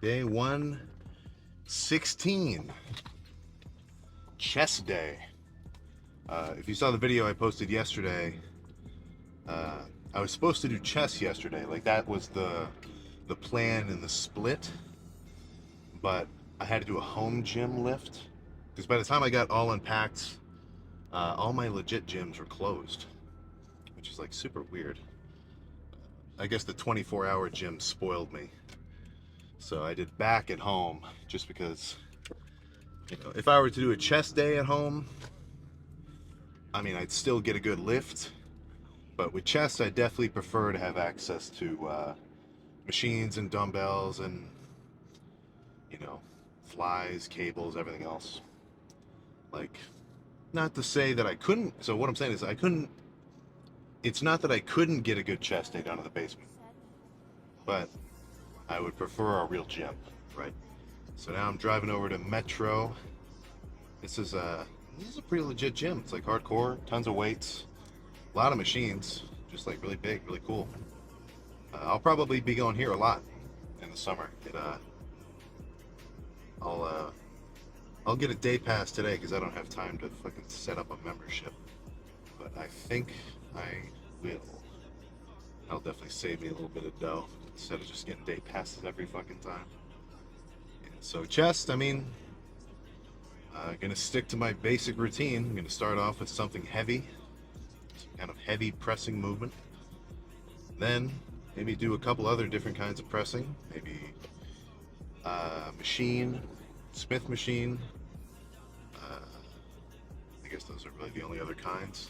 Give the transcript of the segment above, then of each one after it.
Day 116. Chest day. If you saw the video I posted yesterday, I was supposed to do chest yesterday. Like that was the plan and the split, but I had to do a home gym lift because by the time I got all unpacked, all my legit gyms were closed, which is like super weird. I guess the 24-hour gym spoiled me. So I did back at home just because, if I were to do a chest day at home, I mean, I'd still get a good lift. But with chest, I definitely prefer to have access to machines and dumbbells and, flies, cables, everything else. Like, not to say that I couldn't. So what I'm saying is I couldn't. It's not that I couldn't get a good chest day down in the basement, but I would prefer a real gym, right? So now I'm driving over to Metro. This is a pretty legit gym. It's like hardcore, tons of weights, a lot of machines, just like really big, really cool. I'll probably be going here a lot in the summer. I'll get a day pass today because I don't have time to fucking set up a membership. But I think I will. That'll definitely save me a little bit of dough instead of just getting day passes every fucking time. Yeah, so chest, gonna stick to my basic routine. I'm gonna start off with something heavy, some kind of heavy pressing movement. Then maybe do a couple other different kinds of pressing. Maybe machine, Smith machine. I guess those are really the only other kinds.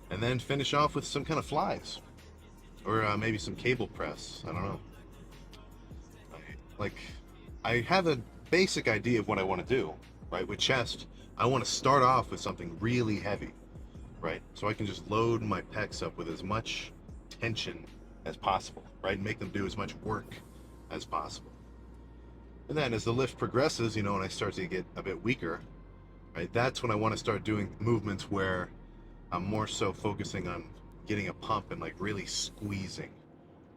And then finish off with some kind of flies, or maybe some cable press. I don't know. I have a basic idea of what I want to do. Right, with chest, I want to start off with something really heavy, right? So I can just load my pecs up with as much tension as possible, right? And make them do as much work as possible. And then as the lift progresses, and I start to get a bit weaker, right? That's when I want to start doing movements where I'm more so focusing on getting a pump and like really squeezing,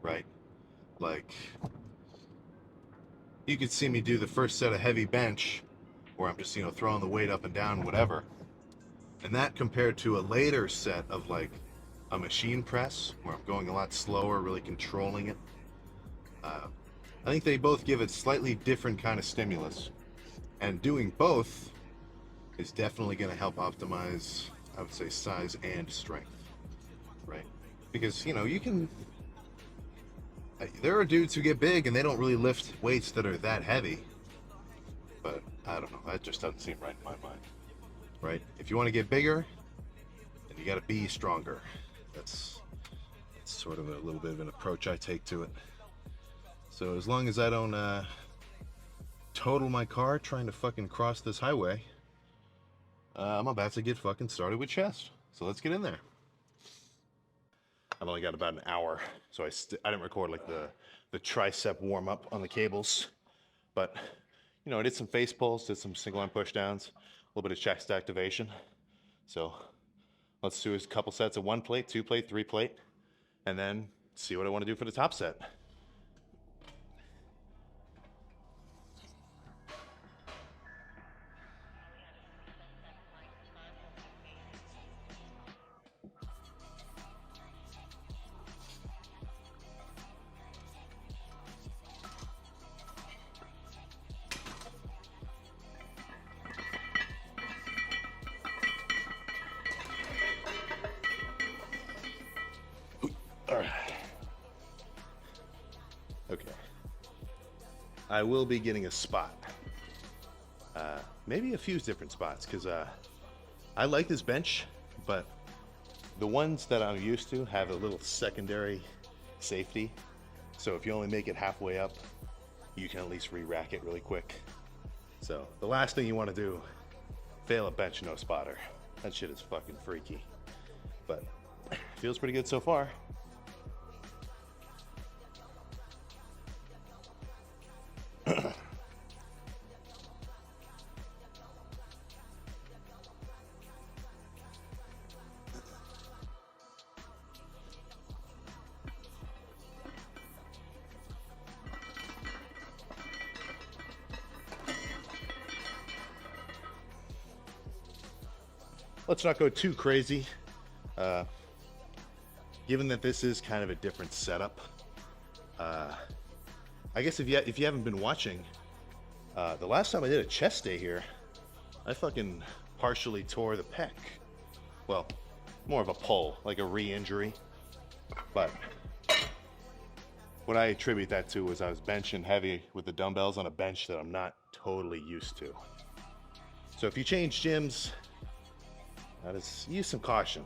right? Like you could see me do the first set of heavy bench where I'm just, throwing the weight up and down, whatever. And that compared to a later set of like a machine press where I'm going a lot slower, really controlling it. I think they both give it slightly different kind of stimulus. And doing both is definitely going to help optimize, I would say, size and strength, right? Because, there are dudes who get big and they don't really lift weights that are that heavy. But I don't know, that just doesn't seem right in my mind, right? If you want to get bigger, then you got to be stronger. That's sort of a little bit of an approach I take to it. So as long as I don't total my car trying to fucking cross this highway, I'm about to get fucking started with chest. So let's get in there. I've only got about an hour, so I didn't record like the tricep warm up on the cables, but I did some face pulls, did some single arm push downs, a little bit of chest activation. So let's do a couple sets of 1 plate, 2 plate, 3 plate, and then see what I want to do for the top set. All right. Okay. I will be getting a spot. Maybe a few different spots, because I like this bench, but the ones that I'm used to have a little secondary safety. So if you only make it halfway up, you can at least re-rack it really quick. So the last thing you want to do, fail a bench no spotter. That shit is fucking freaky. But feels pretty good so far. let's not go too crazy. Given that this is kind of a different setup, I guess if you haven't been watching, the last time I did a chest day here, I fucking partially tore the pec. Well, more of a pull, like a re-injury. But what I attribute that to was I was benching heavy with the dumbbells on a bench that I'm not totally used to. So if you change gyms, just use some caution.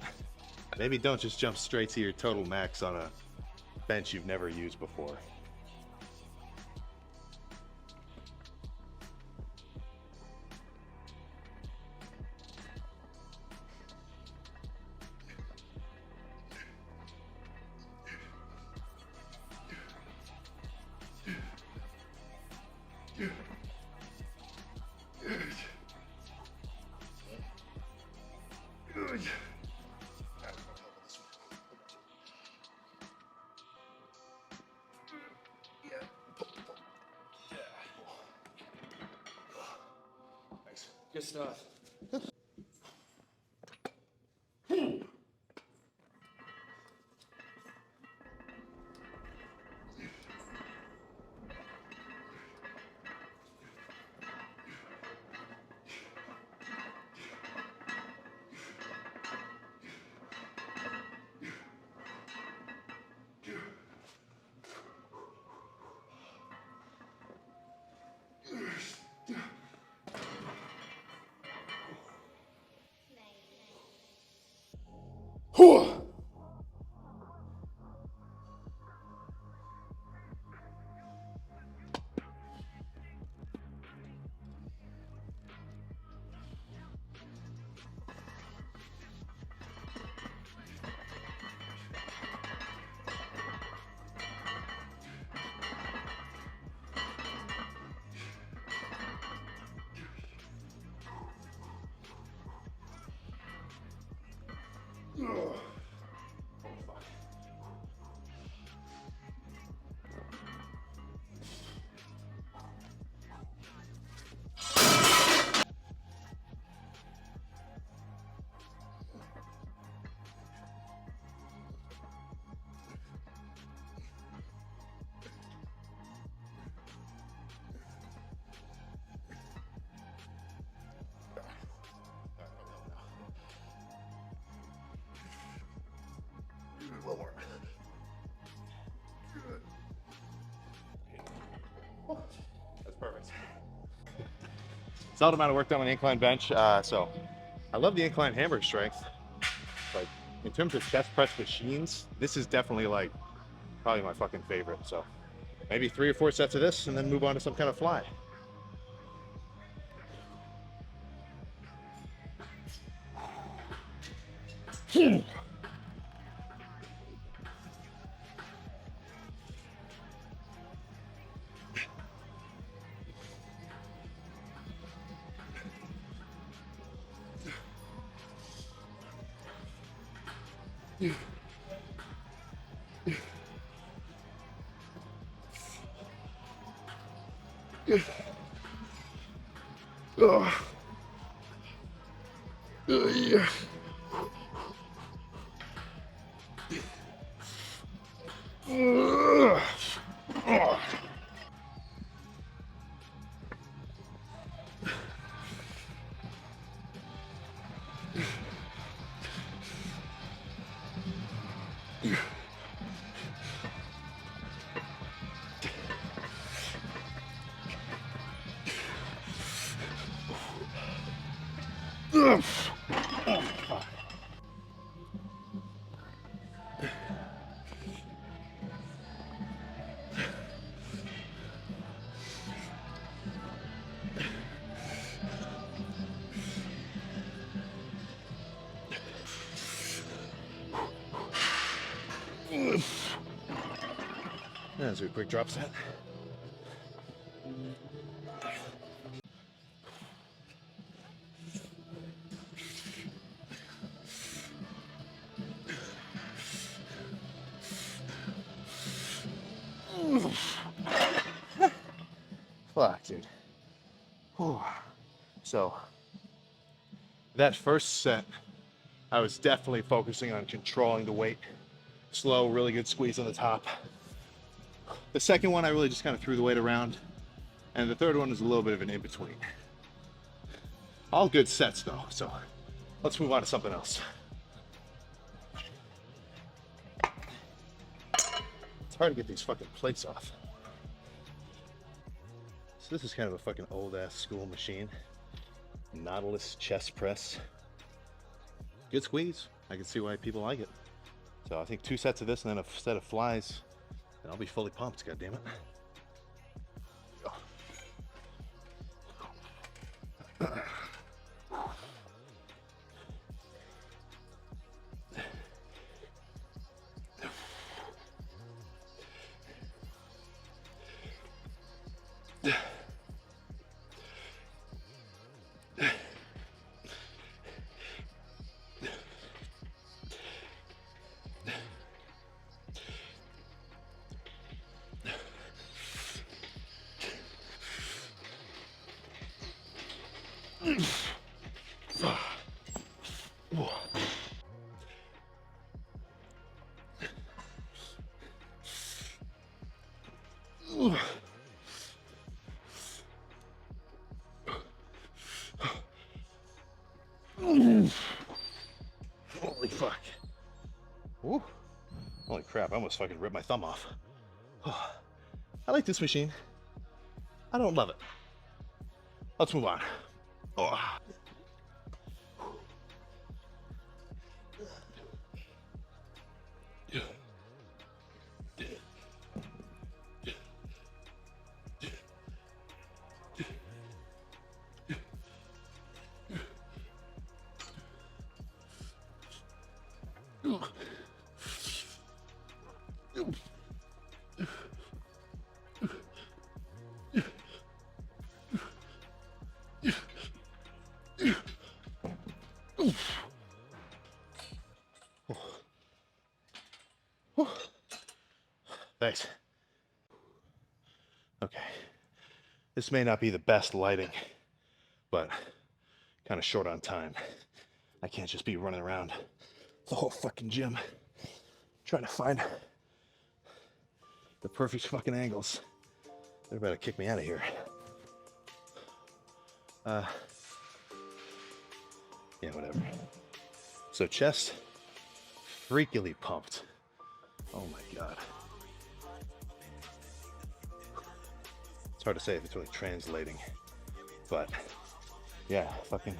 Maybe don't just jump straight to your total max on a bench you've never used before. Good stuff. A little more. That's perfect. Solid amount of work done on the incline bench. So I love the incline hammer strength. Like in terms of chest press machines, this is definitely like probably my fucking favorite. So maybe 3 or 4 sets of this and then move on to some kind of fly. Yeah. That's a quick drop set. Fuck, dude. Whew. So that first set I was definitely focusing on controlling the weight. Slow, really good squeeze on the top. The second one, I really just kind of threw the weight around. And the third one is a little bit of an in-between. All good sets though, so let's move on to something else. It's hard to get these fucking plates off. So this is kind of a fucking old ass school machine. Nautilus chest press. Good squeeze. I can see why people like it. So I think 2 sets of this and then a set of flies, and I'll be fully pumped, god damn it. Holy fuck. Ooh. Holy crap, I almost fucking ripped my thumb off. I like this machine. I don't love it. Let's move on. Oh. Thanks. Okay. This may not be the best lighting, but kind of short on time. I can't just be running around the whole fucking gym trying to find the perfect fucking angles. They're about to kick me out of here. Yeah, whatever. So chest, freakily pumped. Oh my god. It's hard to say if it's really translating, but yeah, fucking.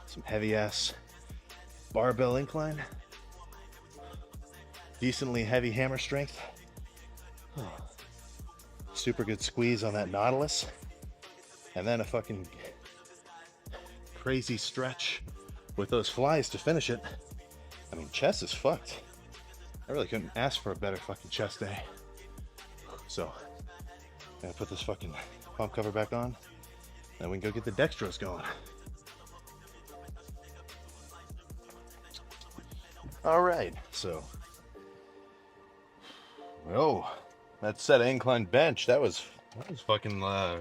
Some heavy ass barbell incline. Decently heavy hammer strength. Super good squeeze on that Nautilus. And then a fucking crazy stretch with those flies to finish it. I mean, chest is fucked. I really couldn't ask for a better fucking chest day. So, I'm gonna put this fucking pump cover back on, and we can go get the dextrose going. All right, so, oh, that set of incline bench, that was fucking a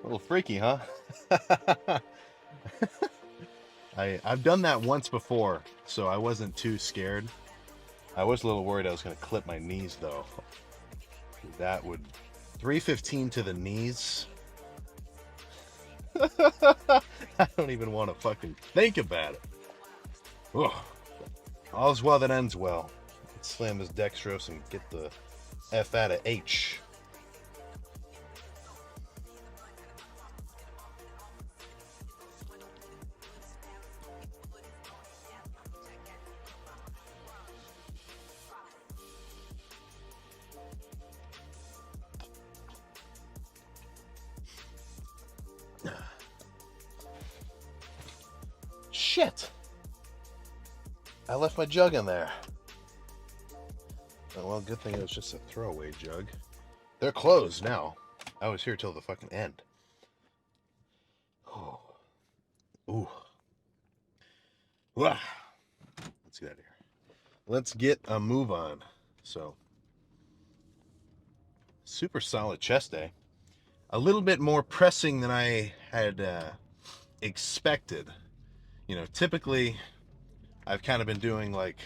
little freaky, huh? I've done that once before, so I wasn't too scared. I was a little worried I was going to clip my knees, though. That would... 315 to the knees? I don't even want to fucking think about it. Ugh. All's well that ends well. Let's slam this dextrose and get the F out of H. Shit! I left my jug in there. Oh, well, good thing it was just a throwaway jug. They're closed now. I was here till the fucking end. Oh. Ooh. Wah. Let's get out of here. Let's get a move on. So, super solid chest day. a little bit more pressing than I had expected. You know, typically I've kind of been doing like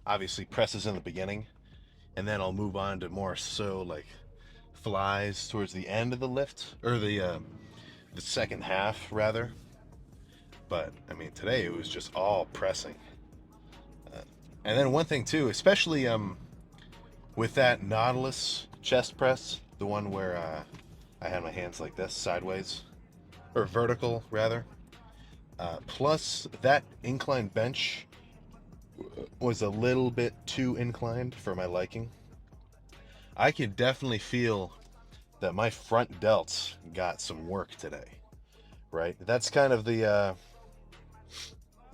obviously presses in the beginning, and then I'll move on to more so like flies towards the end of the lift, or the second half rather. But I mean, today it was just all pressing. And then one thing too, especially with that Nautilus chest press, the one where I had my hands like this sideways, or vertical rather. Plus that incline bench was a little bit too inclined for my liking. I could definitely feel that my front delts got some work today, right? That's kind of the,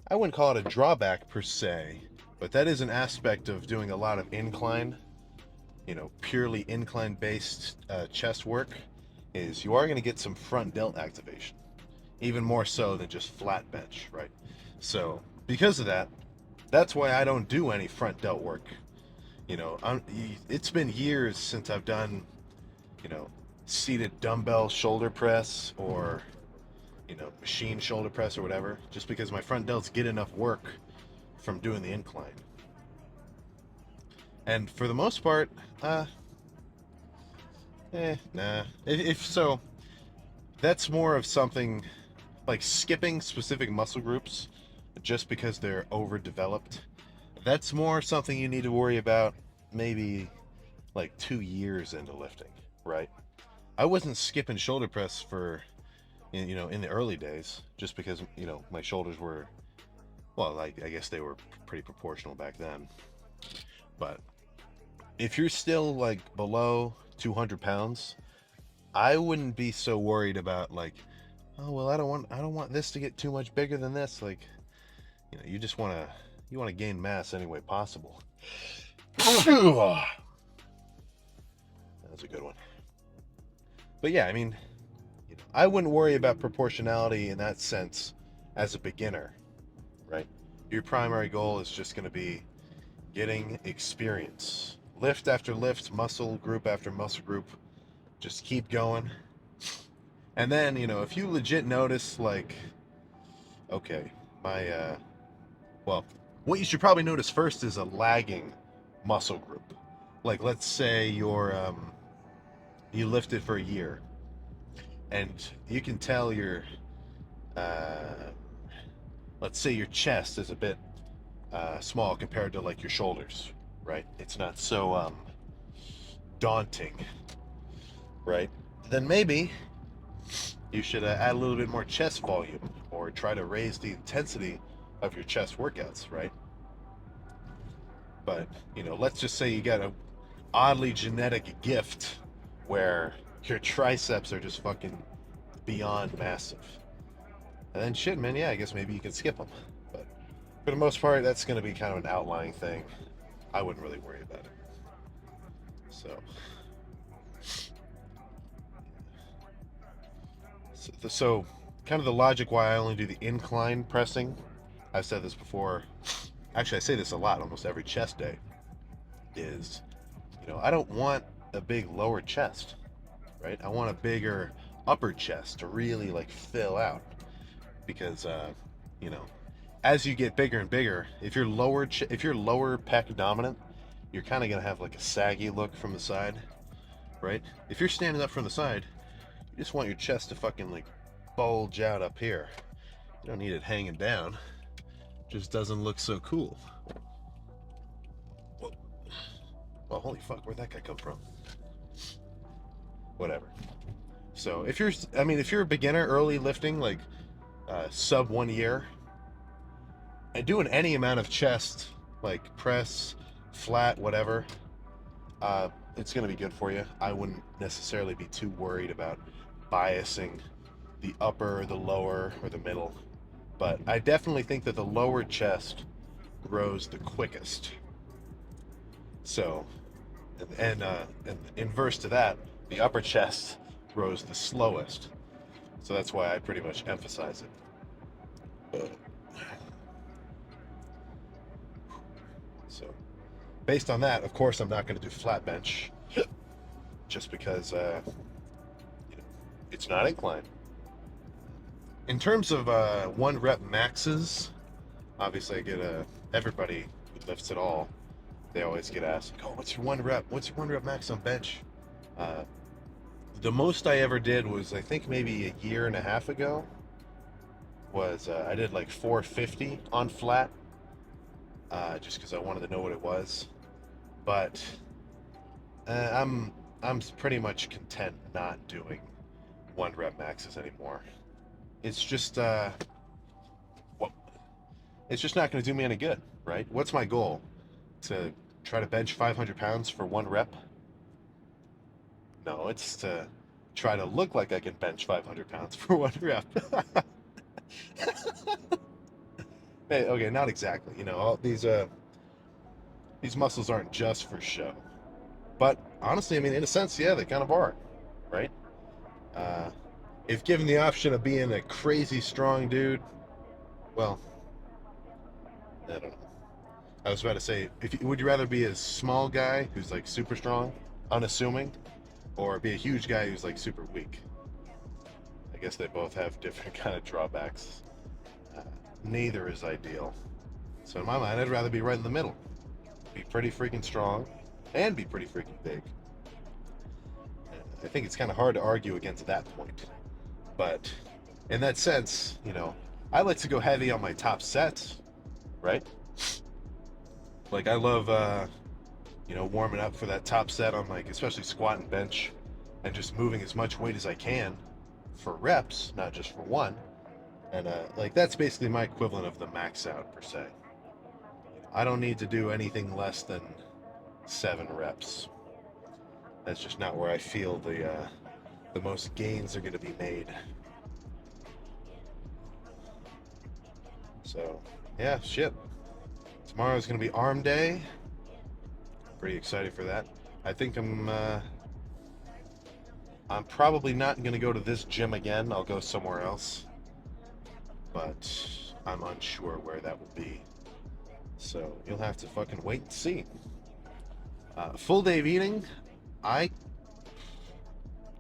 I wouldn't call it a drawback per se, but that is an aspect of doing a lot of incline, purely incline based chest work, is you are going to get some front delt activation, even more so than just flat bench, right? So, because of that, that's why I don't do any front delt work. It's been years since I've done, you know, seated dumbbell shoulder press or, machine shoulder press or whatever, just because my front delts get enough work from doing the incline. And for the most part, nah. If so, that's more of something like skipping specific muscle groups just because they're overdeveloped. That's more something you need to worry about maybe like 2 years into lifting, right? I wasn't skipping shoulder press for, in the early days, just because, my shoulders were, well, like, I guess they were pretty proportional back then. But if you're still like below 200 pounds, I wouldn't be so worried about like, oh well, I don't want this to get too much bigger than this. Like, you just want to gain mass any way possible. That was a good one. But yeah, I mean, I wouldn't worry about proportionality in that sense as a beginner, right? Your primary goal is just going to be getting experience. Lift after lift, muscle group after muscle group. Just keep going. And then, if you legit notice, like, okay, well, what you should probably notice first is a lagging muscle group. Like, let's say you lifted for a year, and you can tell uh, let's say your chest is a bit small compared to like your shoulders, right? It's not so daunting, right? Then maybe you should add a little bit more chest volume or try to raise the intensity of your chest workouts, right? But, let's just say you got a oddly genetic gift where your triceps are just fucking beyond massive. And then shit, man, yeah, I guess maybe you can skip them. But for the most part, that's going to be kind of an outlying thing. I wouldn't really worry about it. So kind of the logic why I only do the incline pressing, I've said this before. Actually, I say this a lot, almost every chest day, is, I don't want a big lower chest, right? I want a bigger upper chest to really like fill out, because you know as you get bigger and bigger, if you're lower pec dominant, you're kind of gonna have like a saggy look from the side, right? If you're standing up from the side, you just want your chest to fucking like bulge out up here. You don't need it hanging down. Just doesn't look so cool. Whoa. Well, holy fuck, where'd that guy come from? Whatever. So if you're a beginner, early lifting, like sub 1 year, and doing any amount of chest, like press, flat, whatever, it's going to be good for you. I wouldn't necessarily be too worried about biasing the upper, the lower, or the middle. But I definitely think that the lower chest grows the quickest. So, and inverse to that, the upper chest grows the slowest. So that's why I pretty much emphasize it. So, based on that, of course, I'm not going to do flat bench, just because It's not incline. In terms of 1 rep maxes, obviously I get everybody who lifts at all, they always get asked, oh, what's your 1 rep? What's your 1 rep max on bench? The most I ever did was, I think maybe a year and a half ago, was I did like 450 on flat, just because I wanted to know what it was. But I'm pretty much content not doing 1 rep maxes anymore. It's just well, it's just not going to do me any good, right? What's my goal? To try to bench 500 pounds for 1 rep? No, it's to try to look like I can bench 500 pounds for 1 rep. Hey, okay, not exactly. You know, all these muscles aren't just for show. But honestly, I mean, in a sense, yeah, they kind of are, right? Uh, if given the option of being a crazy strong dude, well, I don't know. I was about to say, would you rather be a small guy who's like super strong, unassuming, or be a huge guy who's like super weak? I guess they both have different kind of drawbacks. Neither is ideal. So in my mind, I'd rather be right in the middle. Be pretty freaking strong and be pretty freaking big. I think it's kind of hard to argue against that point. But in that sense, you know, I like to go heavy on my top sets, right? Like I love, you know, warming up for that top set on like, especially squat and bench, and just moving as much weight as I can for reps, not just for one. And like that's basically my equivalent of the max out per se. I don't need to do anything less than 7 reps. That's just not where I feel the most gains are going to be made. So yeah, shit. Tomorrow's going to be arm day. Pretty excited for that. I think I'm probably not going to go to this gym again. I'll go somewhere else, but I'm unsure where that will be. So you'll have to fucking wait and see. Full day of eating, I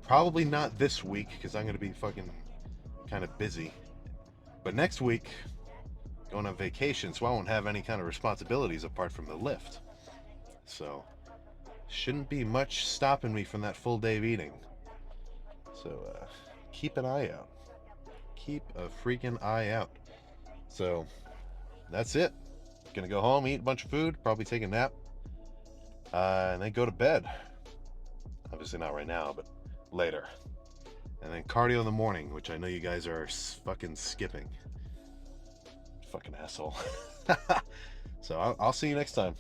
probably not this week because I'm going to be fucking kind of busy. But next week, going on vacation, so I won't have any kind of responsibilities apart from the lift. So shouldn't be much stopping me from that full day of eating. So keep an eye out. Keep a freaking eye out. So that's it. Gonna go home, eat a bunch of food, probably take a nap, and then go to bed. Obviously not right now, but later. And then cardio in the morning, which I know you guys are fucking skipping. Fucking asshole. So I'll see you next time.